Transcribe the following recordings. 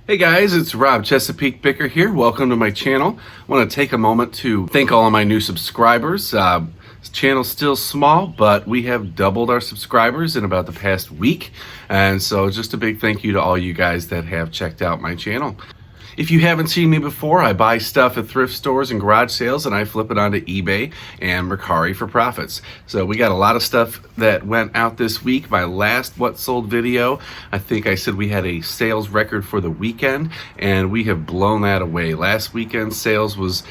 Hey guys, it's Rob Chesapeake Bicker here. Welcome to my channel. I want to take a moment to thank all of my new subscribers. This channel's still small, but we have doubled our subscribers in about the past week. And so just a big thank you to all you guys that have checked out my channel. If you haven't seen me before, I buy stuff at thrift stores and garage sales and I flip it onto eBay and Mercari for profits. So we got a lot of stuff that went out this week. My last What Sold video, I think I said we had a sales record for the weekend and we have blown that away. Last weekend sales was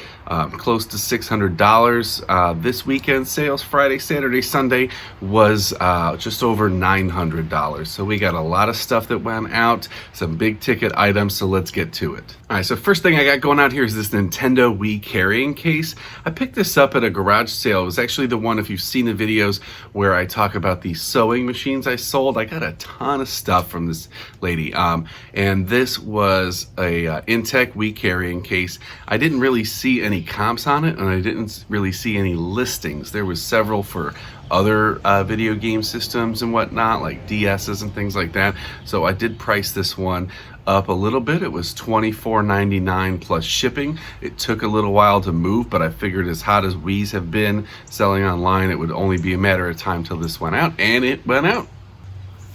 close to $600. This weekend sales, Friday, Saturday, Sunday, was just over $900. So we got a lot of stuff that went out, some big ticket items, so let's get to it. All right, so first thing I got going out here is this Nintendo Wii carrying case. I picked this up at a garage sale. It was actually the one, if you've seen the videos where I talk about the sewing machines I sold, I got a ton of stuff from this lady. And this was a Intech Wii carrying case. I didn't really see any comps on it and I didn't really see any listings. There was several for other video game systems and whatnot, like DS's and things like that. So I did price this one up a little bit. It was $24.99 plus shipping. It took a little while to move, but I figured as hot as Wii's have been selling online, it would only be a matter of time till this went out, and it went out.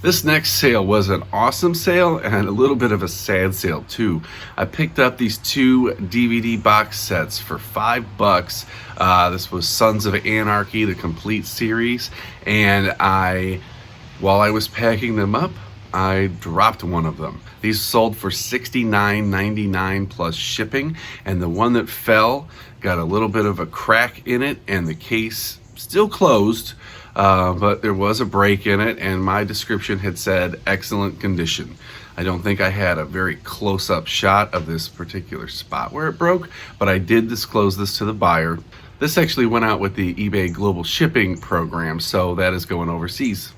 This next sale was an awesome sale and a little bit of a sad sale too. I picked up these two DVD box sets for $5. This was Sons of Anarchy, the complete series, and while I was packing them up, I dropped one of them. These sold for $69.99 plus shipping, and the one that fell got a little bit of a crack in it, and the case still closed. But there was a break in it, and my description had said excellent condition. I don't think I had a very close-up shot of this particular spot where it broke, but I did disclose this to the buyer. This actually went out with the eBay Global Shipping program, so that is going overseas.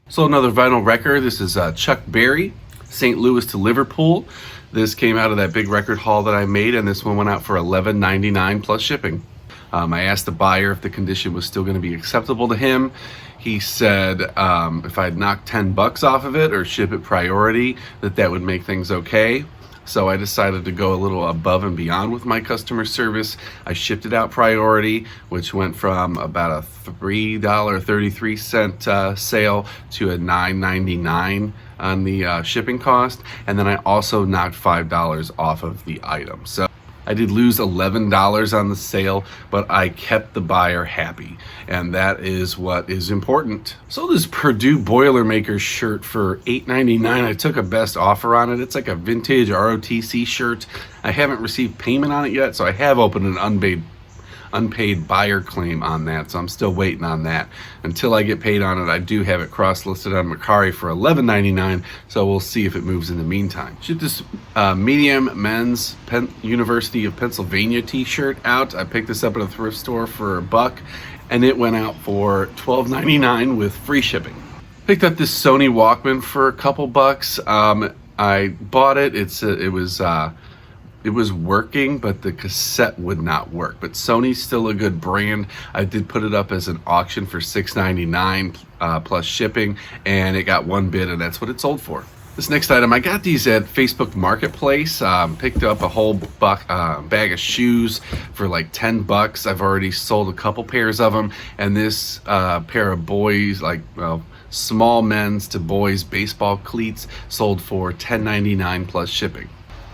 So another vinyl record. This is Chuck Berry, St. Louis to Liverpool. This came out of that big record haul that I made, and this one went out for $11.99 plus shipping. I asked the buyer if the condition was still going to be acceptable to him. He said if I'd knock 10 bucks off of it or ship it priority, that would make things okay. So I decided to go a little above and beyond with my customer service. I shipped it out priority, which went from about a $3.33 sale to a $9.99 on the shipping cost. And then I also knocked $5 off of the item. So I did lose $11 on the sale, but I kept the buyer happy, and that is what is important. So this Purdue Boilermaker shirt for $8.99. I took a best offer on it. It's like a vintage ROTC shirt. I haven't received payment on it yet, so I have opened an unpaid buyer claim on that, so I'm still waiting on that. Until I get paid on it, I do have it cross-listed on Mercari for $11.99, so we'll see if it moves in the meantime. Shipped this medium men's University of Pennsylvania t-shirt out. I picked this up at a thrift store for $1, and it went out for $12.99 with free shipping. Picked up this Sony Walkman for a couple bucks. I bought it. It was working, but the cassette would not work. But Sony's still a good brand. I did put it up as an auction for $6.99 plus shipping, and it got one bid, and that's what it sold for. This next item, I got these at Facebook Marketplace. Picked up a whole bag of shoes for like 10 bucks. I've already sold a couple pairs of them, and this pair of boys, small men's to boys baseball cleats, sold for $10.99 plus shipping.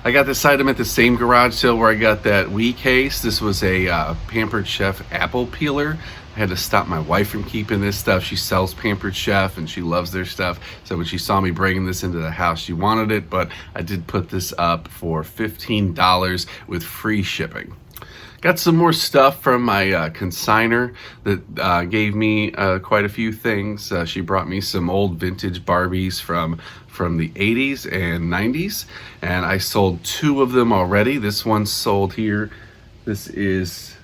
I got this item at the same garage sale where I got that Wii case. This was a Pampered Chef apple peeler. I had to stop my wife from keeping this stuff. She sells Pampered Chef and she loves their stuff. So when she saw me bringing this into the house, she wanted it, but I did put this up for $15 with free shipping. Got some more stuff from my consignor that gave me quite a few things. She brought me some old vintage Barbies from the 80s and 90s, and I sold 2 of them already. This one sold here. This is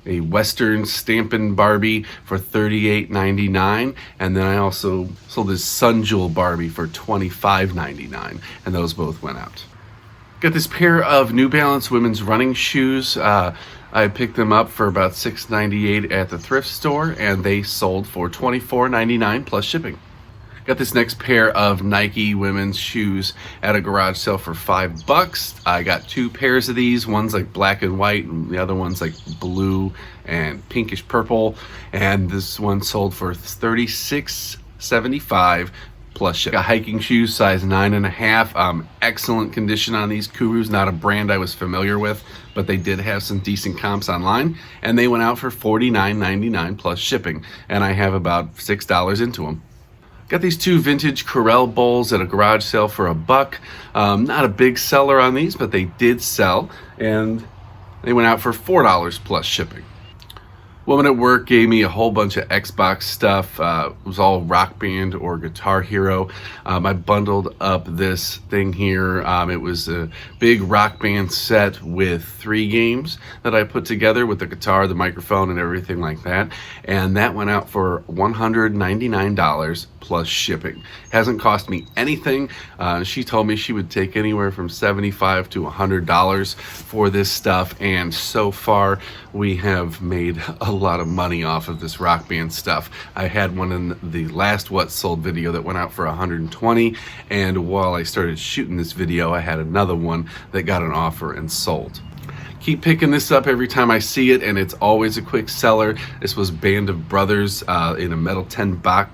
a Western Stampin' Barbie for $38.99, and then I also sold this Sun Jewel Barbie for $25.99, and those both went out. Got this pair of New Balance women's running shoes. I picked them up for about $6.98 at the thrift store, and they sold for $24.99 plus shipping. Got this next pair of Nike women's shoes at a garage sale for $5. I got two pairs of these. One's like black and white, and the other one's like blue and pinkish purple. And this one sold for $36.75 plus shipping. Got hiking shoes, size 9.5. Excellent condition on these Kurus. Not a brand I was familiar with, but they did have some decent comps online, and they went out for $49.99 plus shipping. And I have about $6 into them. Got these two vintage Corel bowls at a garage sale for $1. Not a big seller on these, but they did sell, and they went out for $4 plus shipping. Woman at work gave me a whole bunch of Xbox stuff. It was all Rock Band or Guitar Hero. I bundled up this thing here. It was a big Rock Band set with 3 games that I put together with the guitar, the microphone, and everything like that. And that went out for $199 plus shipping. Hasn't cost me anything. She told me she would take anywhere from $75 to $100 for this stuff. And so far, we have made a lot of money off of this Rock Band stuff. I had one in the last What Sold video that went out for $120, and while I started shooting this video, I had another one that got an offer and sold. Keep picking this up every time I see it, and it's always a quick seller. This was Band of Brothers in a metal tin box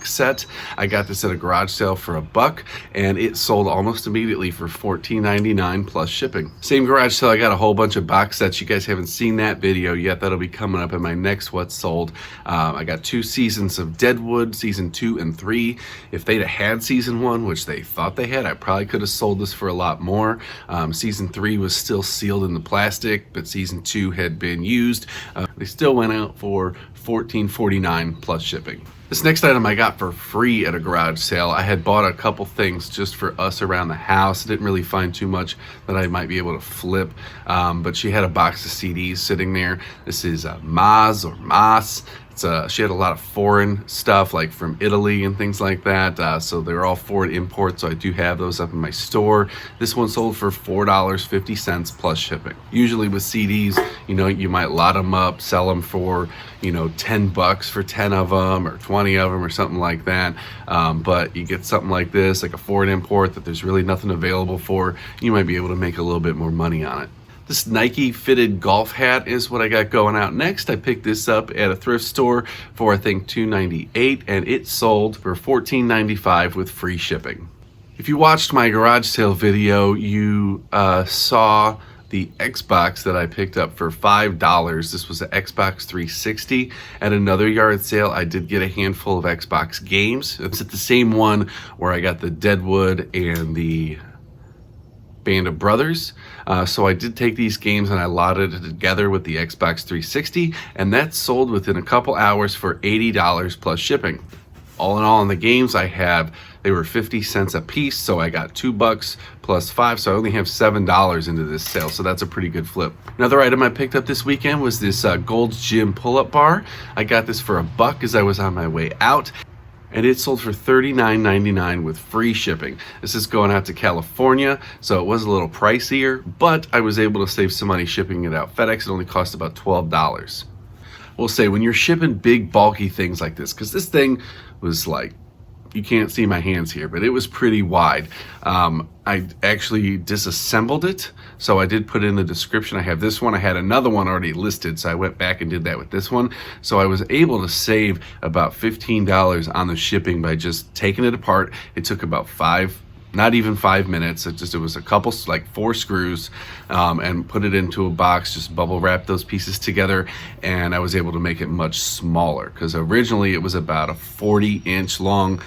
set. I got this at a garage sale for $1, and it sold almost immediately for $14.99 plus shipping. Same garage sale, I got a whole bunch of box sets. You guys haven't seen that video yet. That'll be coming up in my next What's Sold. I got 2 seasons of Deadwood, season 2 and 3. If they'd have had season 1, which they thought they had, I probably could have sold this for a lot more. Season 3 was still sealed in the plastic, but season 2 had been used. They still went out for $14.49 plus shipping. This next item I got for free at a garage sale. I had bought a couple things just for us around the house. Didn't really find too much that I might be able to flip, but she had a box of CDs sitting there. This is Maz or Mas. She had a lot of foreign stuff, like from Italy and things like that. So they're all foreign imports, so I do have those up in my store. This one sold for $4.50 plus shipping. Usually with CDs, you might lot them up, sell them for, $10 for 10 of them or 20 of them or something like that. But you get something like this, like a foreign import that there's really nothing available for, you might be able to make a little bit more money on it. This Nike fitted golf hat is what I got going out next. I picked this up at a thrift store for I think $2.98, and it sold for $14.95 with free shipping. If you watched my garage sale video, you saw the Xbox that I picked up for $5. This was an Xbox 360. At another yard sale, I did get a handful of Xbox games. It's at the same one where I got the Deadwood and the Band of Brothers. So I did take these games and I lotted it together with the Xbox 360, and that sold within a couple hours for $80 plus shipping. All in all, in the games I have, they were 50 cents a piece, so I got $2 plus 5, so I only have $7 into this sale, so that's a pretty good flip. Another item I picked up this weekend was this Gold's Gym pull-up bar. I got this for $1 as I was on my way out, and it sold for $39.99 with free shipping. This is going out to California, so it was a little pricier, but I was able to save some money shipping it out. FedEx, it only cost about $12. We'll say when you're shipping big, bulky things like this, because this thing was like, you can't see my hands here, but it was pretty wide. I actually disassembled it, so I did put in the description. I have this one. I had another one already listed, so I went back and did that with this one. So I was able to save about $15 on the shipping by just taking it apart. It took about not even 5 minutes. It was a couple, like 4 screws, and put it into a box, just bubble wrap those pieces together, and I was able to make it much smaller, because originally it was about a 40-inch long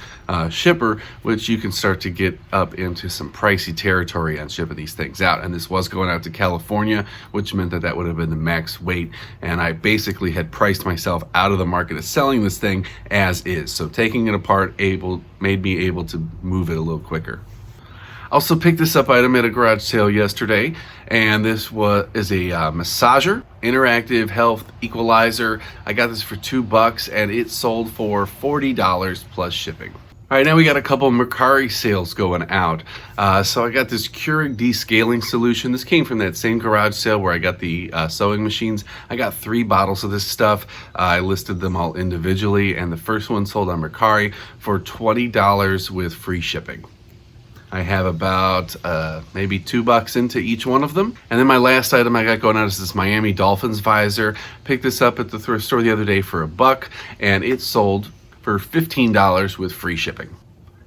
shipper, which you can start to get up into some pricey territory on shipping these things out. And this was going out to California, which meant that would have been the max weight, and I basically had priced myself out of the market of selling this thing as is. So taking it apart made me able to move it a little quicker. Also picked this up item at a garage sale yesterday, and this is a massager, interactive health equalizer. I got this for $2 and it sold for $40 plus shipping. All right, now we got a couple Mercari sales going out. So I got this Keurig descaling solution. This came from that same garage sale where I got the sewing machines. I got 3 bottles of this stuff. I listed them all individually, and the first one sold on Mercari for $20 with free shipping. I have about maybe $2 into each one of them. And then my last item I got going out is this Miami Dolphins visor. Picked this up at the thrift store the other day for $1, and it sold for $15 with free shipping.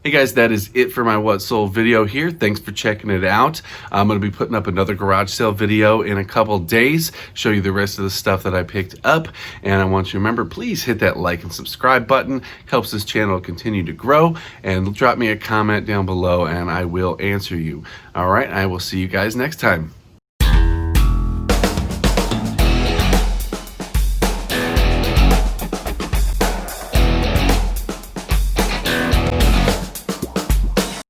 Hey guys, that is it for my What Sold video here. Thanks for checking it out. I'm going to be putting up another garage sale video in a couple days, show you the rest of the stuff that I picked up. And I want you to remember, please hit that like and subscribe button. Helps this channel continue to grow. And drop me a comment down below and I will answer you. All right, I will see you guys next time.